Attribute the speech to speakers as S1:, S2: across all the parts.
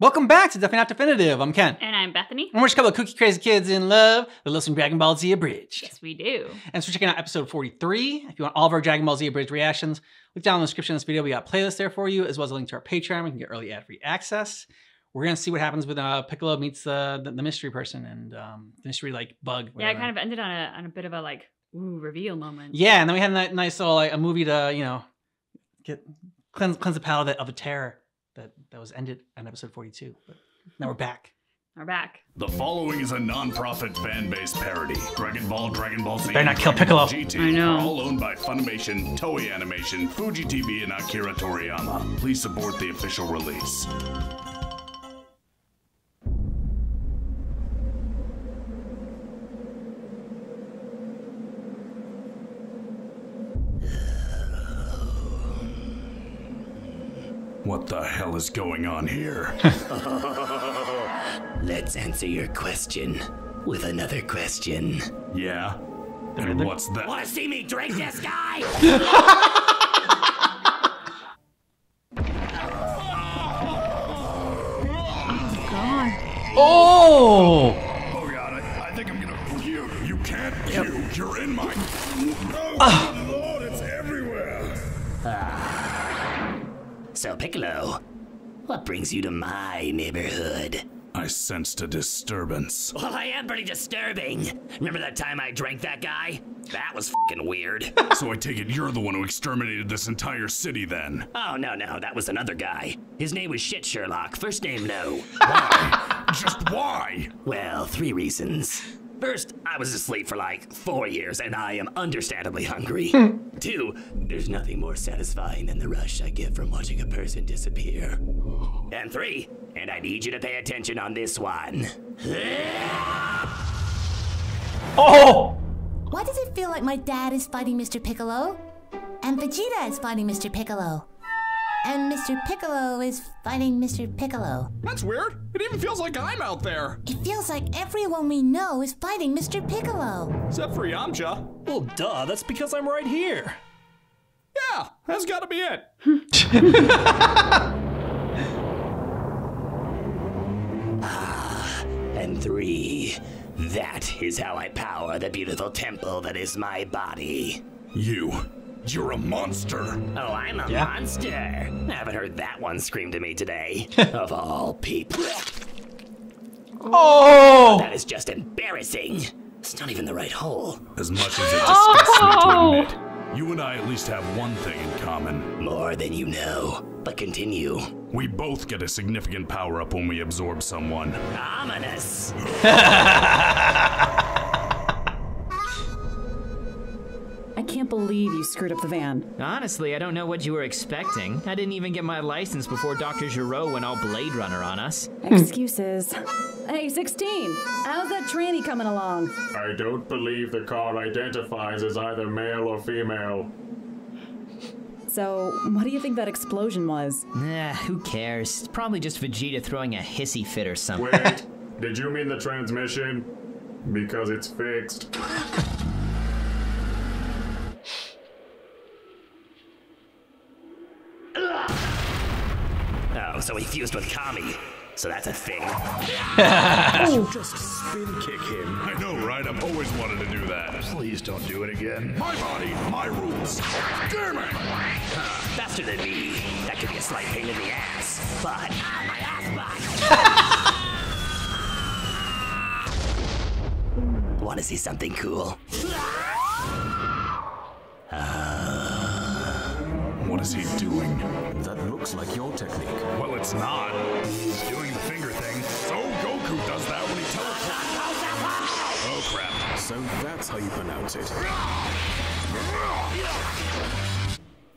S1: Welcome back to Definitely Not Definitive. I'm Ken.
S2: And I'm Bethany.
S1: And we're just a couple of cookie crazy kids in love that love some Dragon Ball Z Abridged.
S2: Yes, we do.
S1: And so we're checking out episode 43. If you want all of our Dragon Ball Z Abridged reactions, look down in the description of this video. We got a playlist there for you, as well as a link to our Patreon. We can get early ad-free access. We're going to see what happens with Piccolo meets the mystery person and the mystery like bug.
S2: Yeah, it kind of ended on a bit of a like, ooh, reveal moment.
S1: Yeah, and then we had a nice little like a movie to, you know, cleanse the palate of a terror that was ended on episode 42. But now we're back.
S2: We're back.
S3: The following is a non-profit fan-based parody. Dragon Ball Z,
S1: better not kill Piccolo.
S3: GT
S2: I know.
S3: are all owned by Funimation, Toei Animation, Fuji TV, and Akira Toriyama. Please support the official release. What the hell is going on here?
S4: Let's answer your question with another question.
S3: Yeah? And what's that?
S4: Wanna see me drink this guy?
S1: Oh!
S3: Oh god, I think I'm gonna puke. You can't puke. You're in my...
S4: Oh,
S3: Lord, it's everywhere.
S4: So, Piccolo, what brings you to my neighborhood?
S3: I sensed a disturbance.
S4: Well, I am pretty disturbing. Remember that time I drank that guy? That was f***ing weird.
S3: So I take it you're the one who exterminated this entire city then?
S4: Oh, no, that was another guy. His name was Shit Sherlock, first name no.
S3: Why? Just why?
S4: Well, 3 reasons. First, I was asleep for like 4 years, and I am understandably hungry. 2, there's nothing more satisfying than the rush I get from watching a person disappear. And 3, and I need you to pay attention on this one.
S1: Oh!
S5: Why does it feel like my dad is fighting Mr. Piccolo? And Vegeta is fighting Mr. Piccolo? And Mr. Piccolo is fighting Mr. Piccolo?
S6: That's weird. It even feels like I'm out there.
S5: It feels like everyone we know is fighting Mr. Piccolo.
S6: Except for Yamcha.
S7: Well, duh, that's because I'm right here.
S6: Yeah, that's gotta be it.
S4: And 3, that is how I power the beautiful temple that is my body.
S3: You're a monster.
S4: Oh, I'm a monster. I haven't heard that one scream to me today. Of all people.
S1: Oh!
S4: That is just embarrassing. It's not even the right hole.
S3: As much as it disgusts me to admit, you and I at least have one thing in common.
S4: More than you know. But continue.
S3: We both get a significant power-up when we absorb someone.
S4: Ominous.
S8: I can't believe you screwed up the van.
S9: Honestly, I don't know what you were expecting. I didn't even get my license before Dr. Giraud went all Blade Runner on us.
S8: Excuses. Hey, 16, how's that tranny coming along?
S10: I don't believe the car identifies as either male or female.
S8: So, what do you think that explosion was?
S9: Who cares? It's probably just Vegeta throwing a hissy fit or something.
S10: Wait, did you mean the transmission? Because it's fixed.
S4: Oh, so he fused with Kami. So that's a thing.
S3: Just spin kick him. I know, right? I've always wanted to do that. Please don't do it again. My body, my rules. Damn it!
S4: Faster than me. That could be a slight pain in the ass. But, my ass butt. Want to see something cool?
S3: What is he doing?
S7: That looks like your technique.
S3: Well, it's not. He's doing the finger thing. So Goku does that when he teleports. Oh, crap.
S7: So that's how you pronounce it.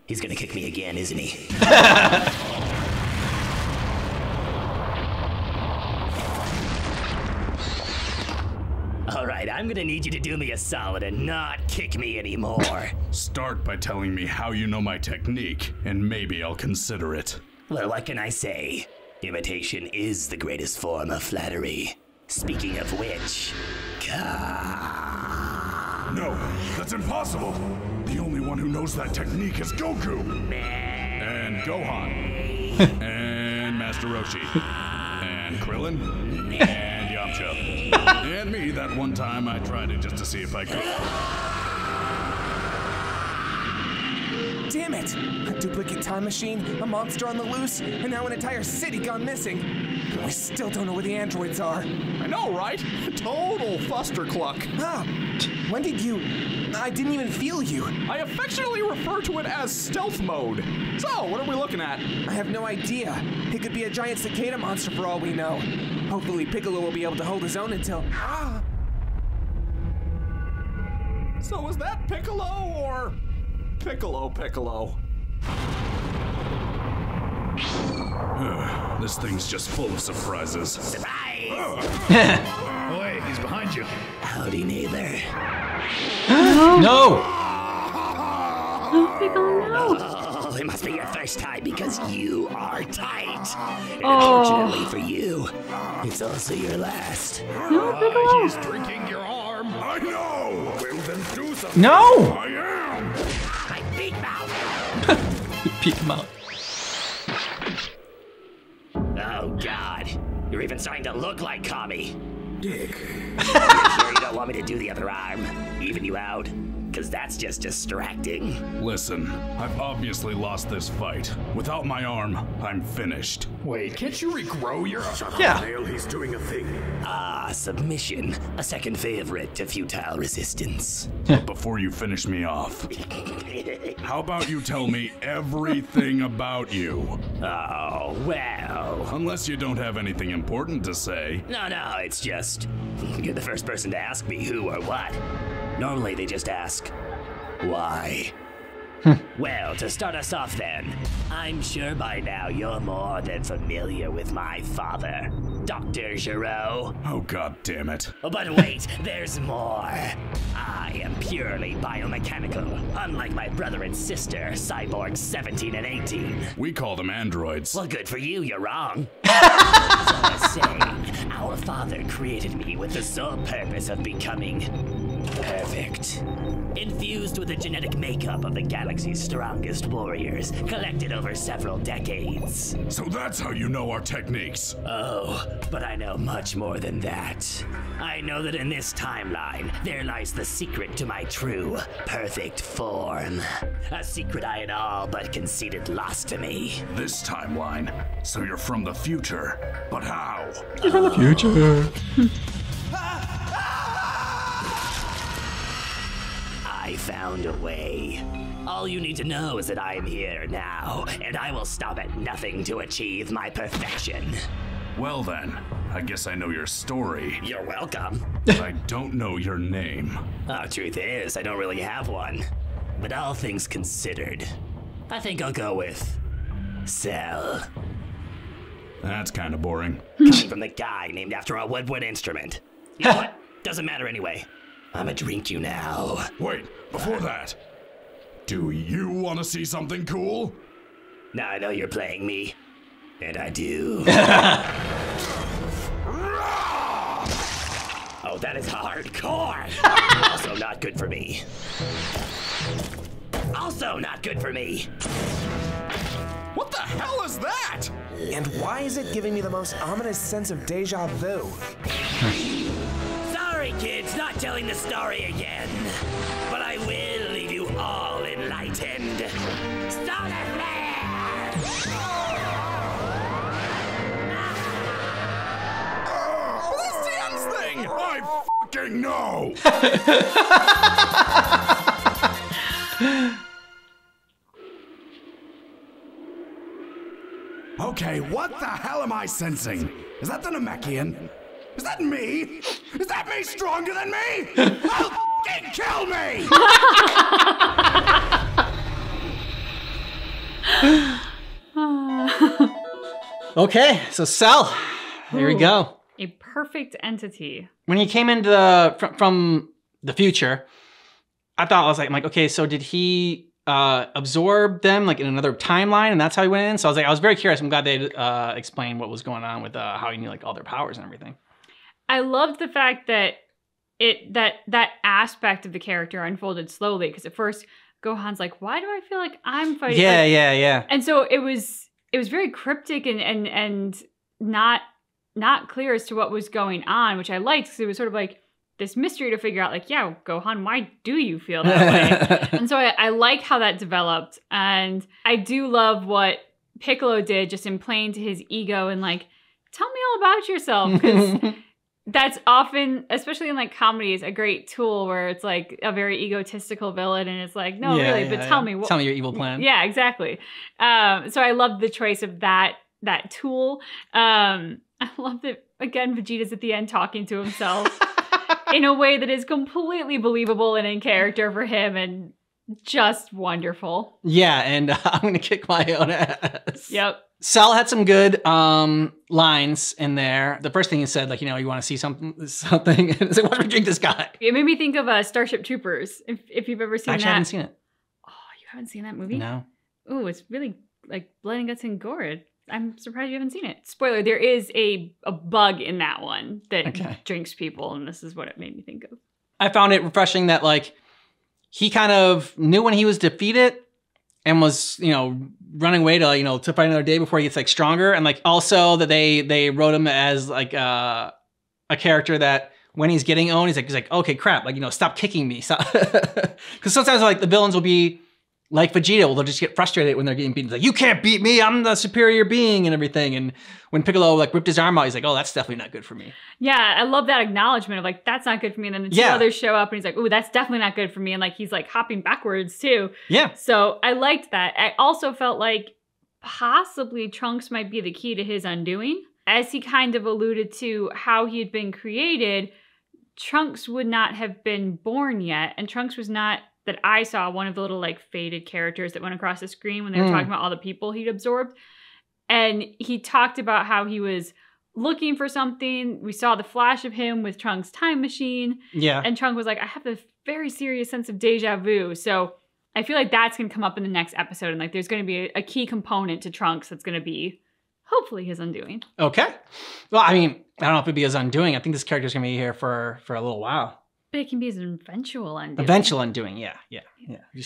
S4: He's gonna kick me again, isn't he? Alright, I'm gonna need you to do me a solid and not kick me anymore.
S3: Start by telling me how you know my technique, and maybe I'll consider it.
S4: Well, what can I say? Imitation is the greatest form of flattery. Speaking of which,
S3: No, that's impossible. The only one who knows that technique is Goku. And Gohan. And Master Roshi. And Krillin. And Yamcha. And me that one time I tried it just to see if I could.
S11: Damn it! A duplicate time machine, a monster on the loose, and now an entire city gone missing. We still don't know where the androids are.
S6: I know, right? Total fustercluck.
S11: Ah, when did you... I didn't even feel you.
S6: I affectionately refer to it as stealth mode. So, what are we looking at?
S11: I have no idea. It could be a giant cicada monster for all we know. Hopefully Piccolo will be able to hold his own until... Ah!
S6: So is that Piccolo or... Piccolo?
S3: This thing's just full of surprises.
S4: Surprise!
S3: Oh, hey, he's behind you.
S4: Howdy, neighbor.
S1: No!
S2: Oh, Piccolo, no!
S4: Oh, it must be your first time because you are tight. And
S2: Oh.
S4: unfortunately for you, it's also your last.
S2: No, Piccolo!
S3: He's drinking your arm. I know. Well, then do something.
S1: No!
S3: I am.
S4: My big mouth.
S1: Peek him out.
S4: Oh, God. You're even starting to look like Kami. Dick. You're sure you don't want me to do the other arm? Even you out? Because that's just distracting.
S3: Listen, I've obviously lost this fight. Without my arm, I'm finished.
S6: Wait, can't you regrow your...
S1: Yeah.
S10: He's doing a thing.
S4: Ah, submission. A second favorite to futile resistance.
S3: But before you finish me off, how about you tell me everything about you?
S4: Oh, well.
S3: Unless you don't have anything important to say.
S4: No, it's just... You're the first person to ask me who or what. Normally they just ask, why? Well, to start us off then, I'm sure by now you're more than familiar with my father, Dr. Giro.
S3: Oh, god damn it.
S4: Oh, but wait, there's more. I am purely biomechanical, unlike my brother and sister, Cyborgs 17 and 18.
S3: We call them androids.
S4: Well, good for you, you're wrong. As I was saying, our father created me with the sole purpose of becoming perfect. Infused with the genetic makeup of the galaxy's strongest warriors, collected over several decades.
S3: So that's how you know our techniques.
S4: Oh, but I know much more than that. I know that in this timeline, there lies the secret to my true, perfect form. A secret I had all but conceded lost to me.
S3: This timeline. So you're from the future. But how?
S1: You're from the future.
S4: I found a way. All you need to know is that I am here now, and I will stop at nothing to achieve my perfection.
S3: Well then, I guess I know your story.
S4: You're welcome.
S3: But I don't know your name.
S4: Truth is, I don't really have one. But all things considered, I think I'll go with Cell.
S3: That's kind of boring.
S4: Coming from the guy named after a woodwind instrument. You know what? Doesn't matter anyway. I'ma drink you now.
S3: Wait, before that, do you want to see something cool?
S4: Now I know you're playing me, and I do. Oh, that is hardcore. Also not good for me. Also not good for me.
S6: What the hell is that?
S11: And why is it giving me the most ominous sense of deja vu?
S4: Sorry, kids, not telling the story again. But I will leave you all enlightened. Solar Flare!
S3: This Dan's thing! I fucking know! Okay, what the hell am I sensing? Is that the Namekian? Is that me? Is that me stronger than me? I'll fucking kill me!
S1: Okay, so Cell. Here we go.
S2: A perfect entity.
S1: When he came into from the future, I thought I'm like, okay, so did he absorb them like in another timeline, and that's how he went in? So I was very curious. I'm glad they explained what was going on with how he knew like all their powers and everything.
S2: I loved the fact that that aspect of the character unfolded slowly, because at first Gohan's like, why do I feel like I'm fighting?
S1: Yeah.
S2: And so it was very cryptic and not not clear as to what was going on, which I liked because it was sort of like this mystery to figure out, like, yeah, Gohan, why do you feel that way? And so I like how that developed. And I do love what Piccolo did, just in playing to his ego and like, tell me all about yourself. Because that's often, especially in like comedies, a great tool where it's like a very egotistical villain and it's like, no, really, but tell me what.
S1: Tell me your evil plan.
S2: Yeah, exactly. So I love the choice of that tool. I love that, again, Vegeta's at the end talking to himself in a way that is completely believable and in character for him and just wonderful.
S1: Yeah, and I'm going to kick my own ass.
S2: Yep.
S1: Cell had some good lines in there. The first thing he said, like, you want to see something. It's like, why don't we drink this guy?
S2: It made me think of Starship Troopers, if you've ever seen that.
S1: Actually, I haven't seen it.
S2: Oh, you haven't seen that movie?
S1: No.
S2: Ooh, it's really like blood and guts and gore. I'm surprised you haven't seen it. Spoiler, there is a bug in that one that drinks people, and this is what it made me think of.
S1: I found it refreshing that, like, he kind of knew when he was defeated and was, running away to, to fight another day before he gets, like, stronger. And, like, also that they wrote him as, like, a character that when he's getting owned, he's like, okay, crap, like, stop kicking me. Because sometimes, like, the villains will be like Vegeta, well, they'll just get frustrated when they're getting beaten. It's like, you can't beat me, I'm the superior being and everything. And when Piccolo, like, ripped his arm out, he's like, oh, that's definitely not good for me.
S2: Yeah, I love that acknowledgement of, like, that's not good for me. And then the two others show up and he's like, ooh, that's definitely not good for me. And, like, he's, like, hopping backwards, too.
S1: Yeah.
S2: So I liked that. I also felt like possibly Trunks might be the key to his undoing. As he kind of alluded to how he had been created, Trunks would not have been born yet. And Trunks was not, that I saw, one of the little, like, faded characters that went across the screen when they were talking about all the people he'd absorbed. And he talked about how he was looking for something. We saw the flash of him with Trunks' time machine.
S1: Yeah.
S2: And Trunks was like, I have a very serious sense of deja vu. So I feel like that's going to come up in the next episode. And, like, there's going to be a key component to Trunks that's going to be hopefully his undoing. Okay.
S1: Well, I mean, I don't know if it'd be his undoing. I think this character's going to be here for a little while.
S2: But it can be his eventual undoing.
S1: Eventual undoing, yeah.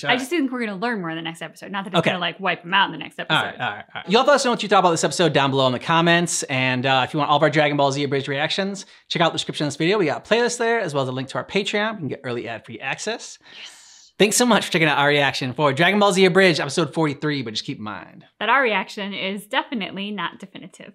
S2: I just think we're going to learn more in the next episode. Not that it's going to, like, wipe him out in the next episode.
S1: All right. Y'all let us know what you thought about this episode down below in the comments. And if you want all of our Dragon Ball Z Abridged reactions, check out the description of this video. We got a playlist there, as well as a link to our Patreon. You can get early ad-free access. Yes. Thanks so much for checking out our reaction for Dragon Ball Z Abridged episode 43, but just keep in mind
S2: that our reaction is definitely not definitive.